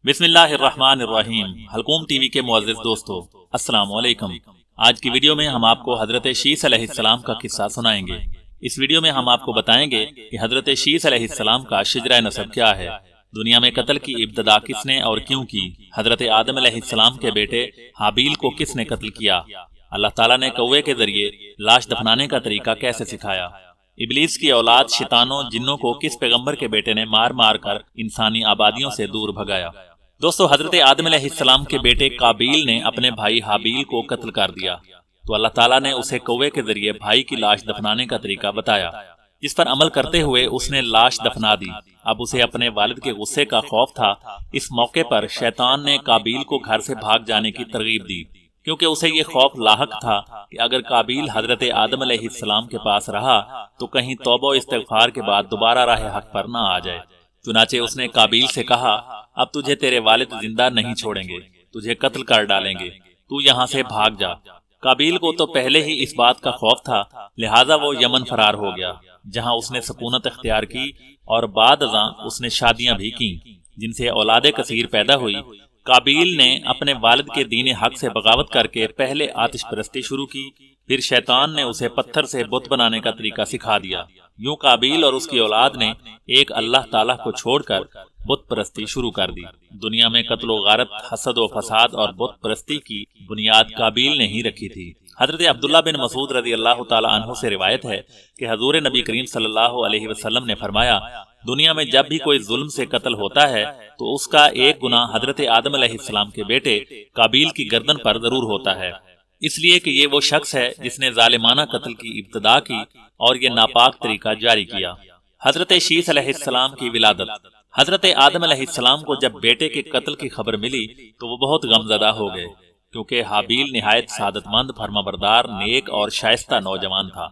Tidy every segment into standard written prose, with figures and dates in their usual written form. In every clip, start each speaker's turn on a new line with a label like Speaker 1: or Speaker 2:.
Speaker 1: بسم اللہ الرحمن الرحیم۔ حلقوم ٹی وی کے معزز دوستو، السلام علیکم۔ آج کی ویڈیو میں ہم آپ کو حضرت شیس علیہ السلام کا قصہ سنائیں گے۔ اس ویڈیو میں ہم آپ کو بتائیں گے کہ حضرت شیس علیہ السلام کا شجرہ نسب کیا ہے، دنیا میں قتل کی ابتدا کس نے اور کیوں کی، حضرت آدم علیہ السلام کے بیٹے حابیل کو کس نے قتل کیا، اللہ تعالیٰ نے کوے کے ذریعے لاش دفنانے کا طریقہ کیسے سکھایا، ابلیس کی اولاد شیطانوں جنوں کو کس پیغمبر کے بیٹے نے مار مار کر انسانی آبادیوں سے دور بھگایا۔ دوستو، حضرت آدم علیہ السلام کے بیٹے قابیل نے اپنے بھائی حابیل کو قتل کر دیا تو اللہ تعالیٰ نے اسے کوے کے ذریعے بھائی کی لاش دفنانے کا طریقہ بتایا، جس پر عمل کرتے ہوئے اس نے لاش دفنا دی۔ اب اسے اپنے والد کے غصے کا خوف تھا۔ اس موقع پر شیطان نے قابیل کو گھر سے بھاگ جانے کی ترغیب دی، کیونکہ اسے یہ خوف لاحق تھا کہ اگر قابیل حضرت آدم علیہ السلام کے پاس رہا تو کہیں توبہ و استغفار کے بعد دوبارہ راہ حق پر نہ آ جائے۔ چنانچہ اس نے قابیل سے کہا، اب تجھے تیرے والد زندہ نہیں چھوڑیں گے، تجھے قتل کر ڈالیں گے، تو یہاں سے بھاگ جا۔ قابیل کو تو پہلے ہی اس بات کا خوف تھا، لہٰذا وہ یمن فرار ہو گیا، جہاں اس نے سکونت اختیار کی اور بعد ازاں اس نے شادیاں بھی کیں، جن سے اولاد کثیر پیدا ہوئی۔ قابیل نے اپنے والد کے دین حق سے بغاوت کر کے پہلے آتش پرستی شروع کی، پھر شیطان نے اسے پتھر سے بت بنانے کا طریقہ سکھا دیا۔ یوں قابیل اور اس کی اولاد نے ایک اللہ تعالیٰ کو چھوڑ کر بت پرستی شروع کر دی۔ دنیا میں قتل و غارت، حسد و فساد اور بت پرستی کی بنیاد قابیل نے ہی رکھی تھی۔ حضرت عبداللہ بن مسعود رضی اللہ تعالیٰ عنہ سے روایت ہے کہ حضور نبی کریم صلی اللہ علیہ وسلم نے فرمایا، دنیا میں جب بھی کوئی ظلم سے قتل ہوتا ہے تو اس کا ایک گناہ حضرت آدم علیہ السلام کے بیٹے قابیل کی گردن پر ضرور ہوتا ہے، اس لیے کہ یہ وہ شخص ہے جس نے ظالمانہ قتل کی ابتدا کی اور یہ ناپاک طریقہ جاری کیا۔ حضرت شیس علیہ السلام کی ولادت۔ حضرت آدم علیہ السلام کو جب بیٹے کے قتل کی خبر ملی تو وہ بہت غمزدہ ہو گئے، کیونکہ حابیل نہایت سعادت مند، فرمانبردار، نیک اور شائستہ نوجوان تھا۔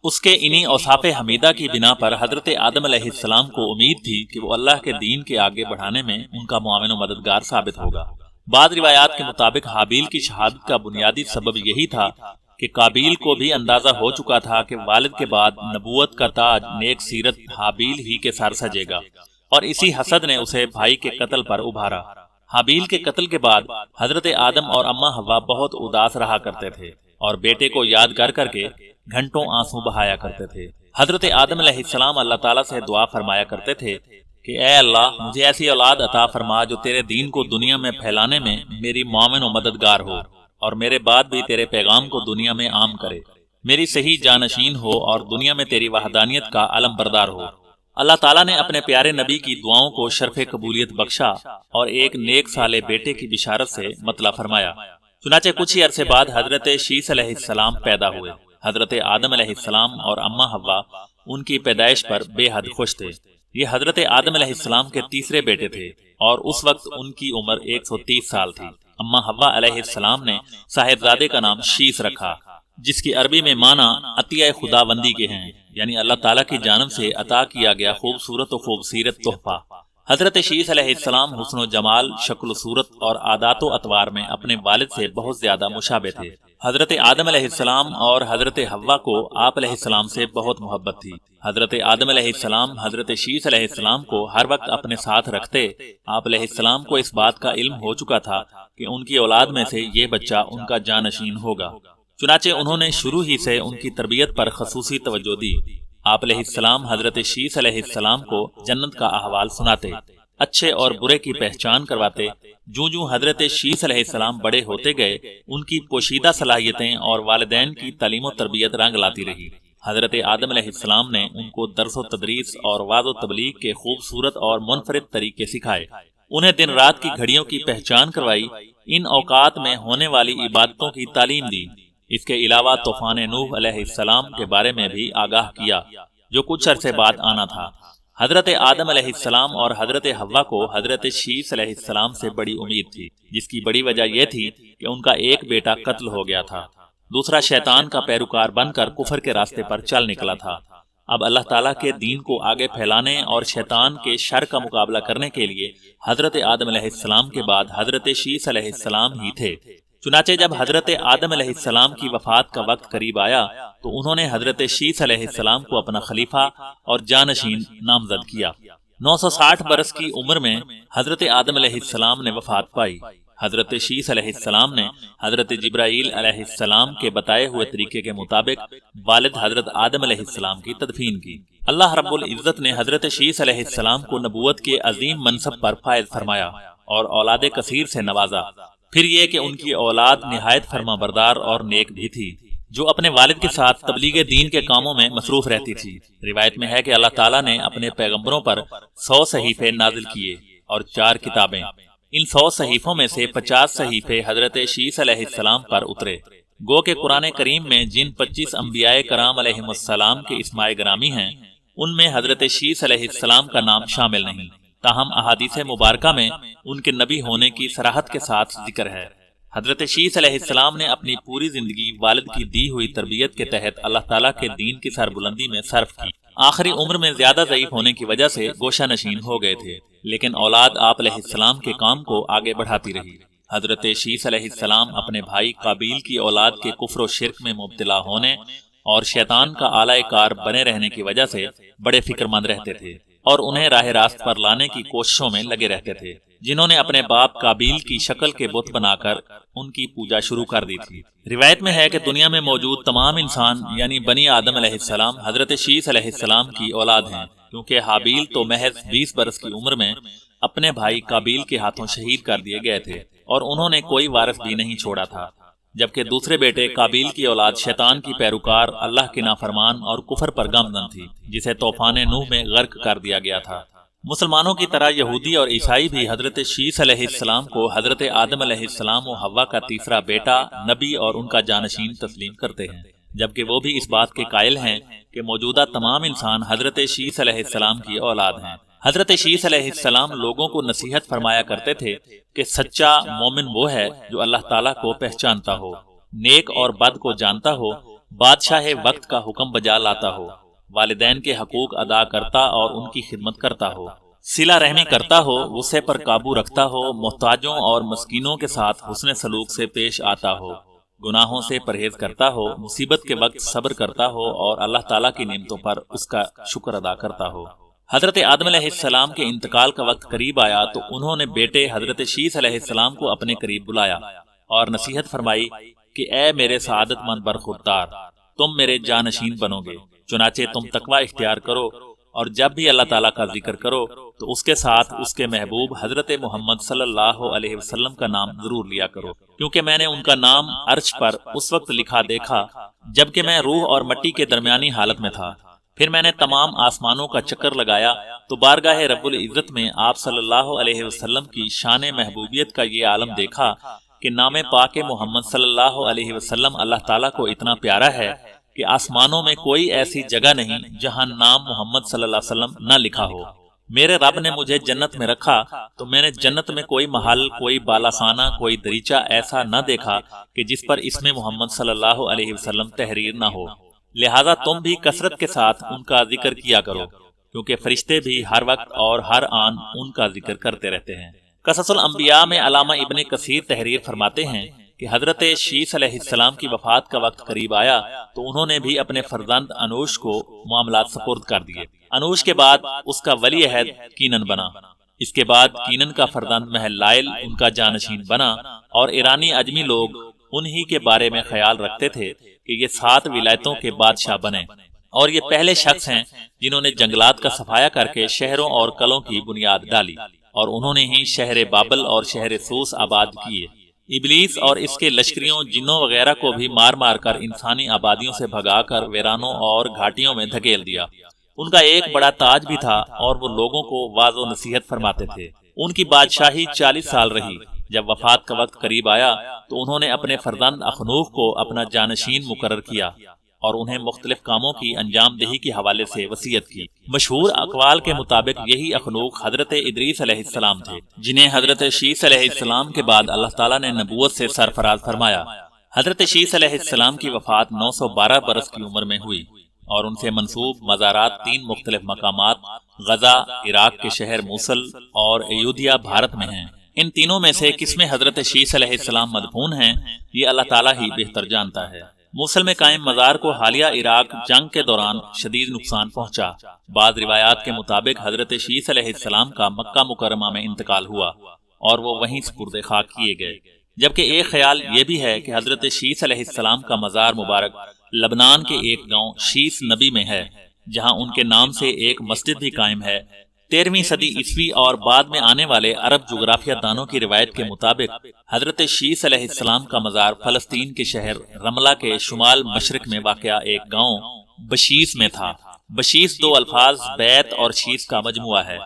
Speaker 1: اس کے انہی اوصاف حمیدہ کی بنا پر حضرت آدم علیہ السلام کو امید تھی کہ وہ اللہ کے دین کے آگے بڑھانے میں ان کا معاون و مددگار ثابت ہوگا۔ بعض روایات کے مطابق حابیل کی شہادت کا بنیادی سبب یہی تھا کہ قابیل کو بھی اندازہ ہو چکا تھا کہ والد کے بعد نبوت کا تاج نیک سیرت حابیل ہی کے سر سجے گا، اور اسی حسد نے اسے بھائی کے قتل پر ابھارا۔ حابیل کے قتل کے بعد حضرت آدم اور اماں حوا بہت اداس رہا کرتے تھے اور بیٹے کو یاد کر کر کے گھنٹوں آنسو بہایا کرتے تھے۔ حضرت آدم علیہ السلام اللہ تعالیٰ سے دعا فرمایا کرتے تھے کہ اے اللہ، مجھے ایسی اولاد عطا فرما جو تیرے دین کو دنیا میں پھیلانے میں میری معاون و مددگار ہو، اور میرے بعد بھی تیرے پیغام کو دنیا میں عام کرے، میری صحیح جانشین ہو اور دنیا میں تیری وحدانیت کا علم بردار ہو۔ اللہ تعالیٰ نے اپنے پیارے نبی کی دعاؤں کو شرف قبولیت بخشا اور ایک نیک صالح بیٹے کی بشارت سے مطلع فرمایا۔ چنانچہ کچھ ہی عرصے بعد حضرت شیس علیہ السلام پیدا ہوئے۔ حضرت آدم علیہ السلام اور اماں حوا ان کی پیدائش پر بے حد خوش تھے۔ یہ حضرت آدم علیہ السلام کے تیسرے بیٹے تھے اور اس وقت ان کی عمر 130 سال تھی۔ اماں حوا علیہ السلام نے صاحبزادے کا نام شیس رکھا، جس کی عربی میں معنی عطیہ خداوندی کے ہیں، یعنی اللہ تعالیٰ کی جانب سے عطا کیا گیا خوبصورت و خوبصیرت تحفہ۔ حضرت شیس علیہ السلام حسن و جمال، شکل و صورت اور عادات و اطوار میں اپنے والد سے بہت زیادہ مشابہ تھے۔ حضرت آدم علیہ السلام اور حضرت حوا کو آپ علیہ السلام سے بہت محبت تھی۔ حضرت آدم علیہ السلام حضرت شیس علیہ السلام کو ہر وقت اپنے ساتھ رکھتے۔ آپ علیہ السلام کو اس بات کا علم ہو چکا تھا کہ ان کی اولاد میں سے یہ بچہ ان کا جانشین ہوگا، چنانچہ انہوں نے شروع ہی سے ان کی تربیت پر خصوصی توجہ دی۔ آپ علیہ السلام حضرت شیس علیہ السلام کو جنت کا احوال سناتے، اچھے اور برے کی پہچان کرواتے۔ جوں جوں حضرت شیس علیہ السلام بڑے ہوتے گئے، ان کی پوشیدہ صلاحیتیں اور والدین کی تعلیم و تربیت رنگ لاتی رہی۔ حضرت آدم علیہ السلام نے ان کو درس و تدریس اور وعظ و تبلیغ کے خوبصورت اور منفرد طریقے سکھائے، انہیں دن رات کی گھڑیوں کی پہچان کروائی، ان اوقات میں ہونے والی عبادتوں کی تعلیم دی۔ اس کے علاوہ طوفان نوح علیہ السلام کے بارے میں بھی آگاہ کیا، جو کچھ عرصے بعد آنا تھا۔ حضرت آدم علیہ السلام اور حضرت حوا کو حضرت شیس علیہ السلام سے بڑی امید تھی، جس کی بڑی وجہ یہ تھی کہ ان کا ایک بیٹا قتل ہو گیا تھا، دوسرا شیطان کا پیروکار بن کر کفر کے راستے پر چل نکلا تھا۔ اب اللہ تعالیٰ کے دین کو آگے پھیلانے اور شیطان کے شر کا مقابلہ کرنے کے لیے حضرت آدم علیہ السلام کے بعد حضرت شیس علیہ السلام ہی تھے۔ چنانچہ جب حضرت آدم علیہ السلام کی وفات کا وقت قریب آیا تو انہوں نے حضرت شیس علیہ السلام کو اپنا خلیفہ اور جانشین نامزد کیا۔ 960 برس کی عمر میں حضرت آدم علیہ السلام نے وفات پائی۔ حضرت شیس علیہ السلام نے حضرت جبرائیل علیہ السلام کے بتائے ہوئے طریقے کے مطابق والد حضرت آدم علیہ السلام کی تدفین کی۔ اللہ رب العزت نے حضرت شیس علیہ السلام کو نبوت کے عظیم منصب پر فائز فرمایا اور اولاد کثیر سے نوازا۔ پھر یہ کہ ان کی اولاد نہایت فرما بردار اور نیک بھی تھی، جو اپنے والد کے ساتھ تبلیغ دین کے کاموں میں مصروف رہتی تھی۔ روایت میں ہے کہ اللہ تعالیٰ نے اپنے پیغمبروں پر 100 صحیفے نازل کیے اور 4 کتابیں۔ ان 100 صحیفوں میں سے 50 صحیفے حضرت شیس علیہ السلام پر اترے۔ گو کہ قرآن کریم میں جن 25 انبیاء کرام علیہ السلام کے اسماء گرامی ہیں، ان میں حضرت شیس علیہ السلام کا نام شامل نہیں، تاہم احادیث مبارکہ میں ان کے نبی ہونے کی صراحت کے ساتھ ذکر ہے۔ حضرت شیس علیہ السلام نے اپنی پوری زندگی والد کی دی ہوئی تربیت کے تحت اللہ تعالیٰ کے دین کی سربلندی میں صرف کی۔ آخری عمر میں زیادہ ضعیف ہونے کی وجہ سے گوشہ نشین ہو گئے تھے، لیکن اولاد آپ علیہ السلام کے کام کو آگے بڑھاتی رہی۔ حضرت شیس علیہ السلام اپنے بھائی قابیل کی اولاد کے کفر و شرک میں مبتلا ہونے اور شیطان کا آلہ کار بنے رہنے کی وجہ سے بڑے فکر مند رہتے تھے اور انہیں راہ راست پر لانے کی کوششوں میں لگے رہتے تھے، جنہوں نے اپنے باپ قابیل کی شکل کے بت بنا کر ان کی پوجا شروع کر دی تھی۔ روایت میں ہے کہ دنیا میں موجود تمام انسان یعنی بنی آدم علیہ السلام حضرت شیس علیہ السلام کی اولاد ہیں، کیونکہ حابیل تو محض 20 برس کی عمر میں اپنے بھائی قابیل کے ہاتھوں شہید کر دیے گئے تھے اور انہوں نے کوئی وارث بھی نہیں چھوڑا تھا، جبکہ دوسرے بیٹے قابیل کی اولاد شیطان کی پیروکار اللہ کے نافرمان اور کفر پر گامزن تھی، جسے طوفان نوح میں غرق کر دیا گیا تھا۔ مسلمانوں کی طرح یہودی اور عیسائی بھی حضرت شیس علیہ السلام کو حضرت آدم علیہ السلام و حوا کا تیسرا بیٹا، نبی اور ان کا جانشین تسلیم کرتے ہیں، جبکہ وہ بھی اس بات کے قائل ہیں کہ موجودہ تمام انسان حضرت شیس علیہ السلام کی اولاد ہیں۔ حضرت شیس علیہ السلام لوگوں کو نصیحت فرمایا کرتے تھے کہ سچا مومن وہ ہے جو اللہ تعالیٰ کو پہچانتا ہو، نیک اور بد کو جانتا ہو، بادشاہ وقت کا حکم بجا لاتا ہو، والدین کے حقوق ادا کرتا اور ان کی خدمت کرتا ہو، صلہ رحمی کرتا ہو، غصے پر قابو رکھتا ہو، محتاجوں اور مسکینوں کے ساتھ حسن سلوک سے پیش آتا ہو، گناہوں سے پرہیز کرتا ہو، مصیبت کے وقت صبر کرتا ہو اور اللہ تعالیٰ کی نعمتوں پر اس کا شکر ادا کرتا ہو۔ حضرت آدم علیہ السلام کے انتقال کا وقت قریب آیا تو انہوں نے بیٹے حضرت شیس علیہ السلام کو اپنے قریب بلایا اور نصیحت فرمائی کہ اے میرے سعادت مند برخوردار، تم میرے جانشین بنو گے، چنانچہ تم تقوی اختیار کرو اور جب بھی اللہ تعالیٰ کا ذکر کرو تو اس کے ساتھ اس کے محبوب حضرت محمد صلی اللہ علیہ وسلم کا نام ضرور لیا کرو، کیونکہ میں نے ان کا نام عرش پر اس وقت لکھا دیکھا جبکہ میں روح اور مٹی کے درمیانی حالت میں تھا۔ پھر میں نے تمام آسمانوں کا چکر لگایا تو بارگاہ رب العزت میں آپ صلی اللہ علیہ وسلم کی شان محبوبیت کا یہ عالم دیکھا کہ نام پاک محمد صلی اللہ علیہ وسلم اللہ تعالیٰ کو اتنا پیارا ہے کہ آسمانوں میں کوئی ایسی جگہ نہیں جہاں نام محمد صلی اللہ علیہ وسلم نہ لکھا ہو۔ میرے رب نے مجھے جنت میں رکھا تو میں نے جنت میں کوئی محل، کوئی بالاخانہ، کوئی دریچہ ایسا نہ دیکھا کہ جس پر اسم محمد صلی اللہ علیہ وسلم تحریر نہ ہو، لہذا تم بھی کثرت کے ساتھ ان کا ذکر کیا کرو، کیونکہ فرشتے بھی ہر وقت اور ہر آن ان کا ذکر کرتے رہتے ہیں۔ قصص الانبیاء میں علامہ ابن کثیر تحریر فرماتے ہیں کہ حضرت شیس علیہ السلام کی وفات کا وقت قریب آیا تو انہوں نے بھی اپنے فرزند انوش کو معاملات سپرد کر دیے۔ انوش کے بعد اس کا ولی عہد کینن بنا، اس کے بعد کینن کا فرزند مہلائل ان کا جانشین بنا، اور ایرانی اجمی لوگ انہی کے بارے میں خیال رکھتے تھے کہ یہ 7 ولایتوں کے بادشاہ بنے، اور یہ پہلے شخص ہیں جنہوں نے جنگلات کا صفایا کر کے شہروں اور قلعوں کی بنیاد ڈالی، اور انہوں نے ہی شہر بابل اور شہر سوس آباد کیے۔ ابلیس اور اس کے لشکریوں، جنوں وغیرہ کو بھی مار مار کر انسانی آبادیوں سے بھگا کر ویرانوں اور گھاٹیوں میں دھکیل دیا۔ ان کا ایک بڑا تاج بھی تھا اور وہ لوگوں کو واعظ و نصیحت فرماتے تھے۔ ان کی بادشاہی 40 سال رہی۔ جب وفات کا وقت قریب آیا تو انہوں نے اپنے فرزند اخنوخ کو اپنا جانشین مقرر کیا اور انہیں مختلف کاموں کی انجام دہی کے حوالے سے وصیت کی۔ مشہور اقوال کے مطابق یہی اخنوخ حضرت ادریس علیہ السلام تھے، جنہیں حضرت شیس علیہ السلام کے بعد اللہ تعالیٰ نے نبوت سے سرفراز فرمایا۔ حضرت شیس علیہ السلام کی وفات 912 برس کی عمر میں ہوئی اور ان سے منسوب مزارات 3 مختلف مقامات غزہ، عراق کے شہر موصل اور ایودھیا بھارت میں ہیں۔ ان تینوں میں سے کس میں حضرت شیس علیہ السلام مدفون ہیں یہ اللہ تعالیٰ ہی بہتر جانتا ہے۔ موصل میں قائم مزار کو حالیہ عراق جنگ کے دوران شدید نقصان پہنچا۔ بعض روایات کے مطابق حضرت شیس علیہ السلام کا مکہ مکرمہ میں انتقال ہوا اور وہ وہیں سپرد خاک کیے گئے، جبکہ ایک خیال یہ بھی ہے کہ حضرت شیس علیہ السلام کا مزار مبارک لبنان کے ایک گاؤں شیس نبی میں ہے، جہاں ان کے نام سے ایک مسجد بھی قائم ہے۔ 13ویں صدی عیسوی اور بعد میں آنے والے عرب جغرافیہ دانوں کی روایت کے مطابق حضرت شیس علیہ السلام کا مزار فلسطین کے شہر رملہ کے شمال مشرق میں واقع ایک گاؤں بشیس میں تھا۔ بشیس دو الفاظ بیت اور شیس کا مجموعہ ہے،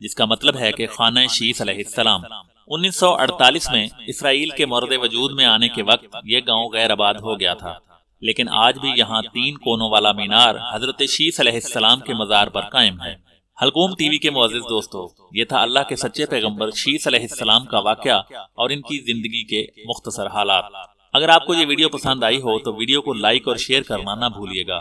Speaker 1: جس کا مطلب ہے کہ خانہ شیس علیہ السلام۔ 1948 میں اسرائیل کے مورد وجود میں آنے کے وقت یہ گاؤں غیر آباد ہو گیا تھا، لیکن آج بھی یہاں 3 کونوں والا مینار حضرت شیس علیہ السلام کے مزار پر قائم ہے۔ حلقوم ٹی وی کے معزز دوستو، یہ تھا اللہ کے سچے پیغمبر شیس علیہ السلام کا واقعہ اور ان کی زندگی کے مختصر حالات۔ اگر آپ کو یہ ویڈیو پسند آئی ہو تو ویڈیو کو لائک اور شیئر کرنا نہ بھولیے گا۔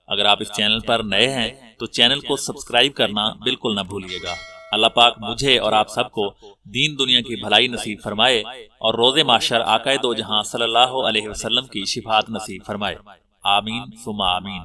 Speaker 1: اگر آپ اس چینل پر نئے ہیں تو چینل کو سبسکرائب کرنا بالکل نہ بھولیے گا۔ اللہ پاک مجھے اور آپ سب کو دین دنیا کی بھلائی نصیب فرمائے اور روز محشر آقائے دو جہاں صلی اللہ علیہ وسلم کی شفاعت نصیب فرمائے۔ آمین ثم آمین۔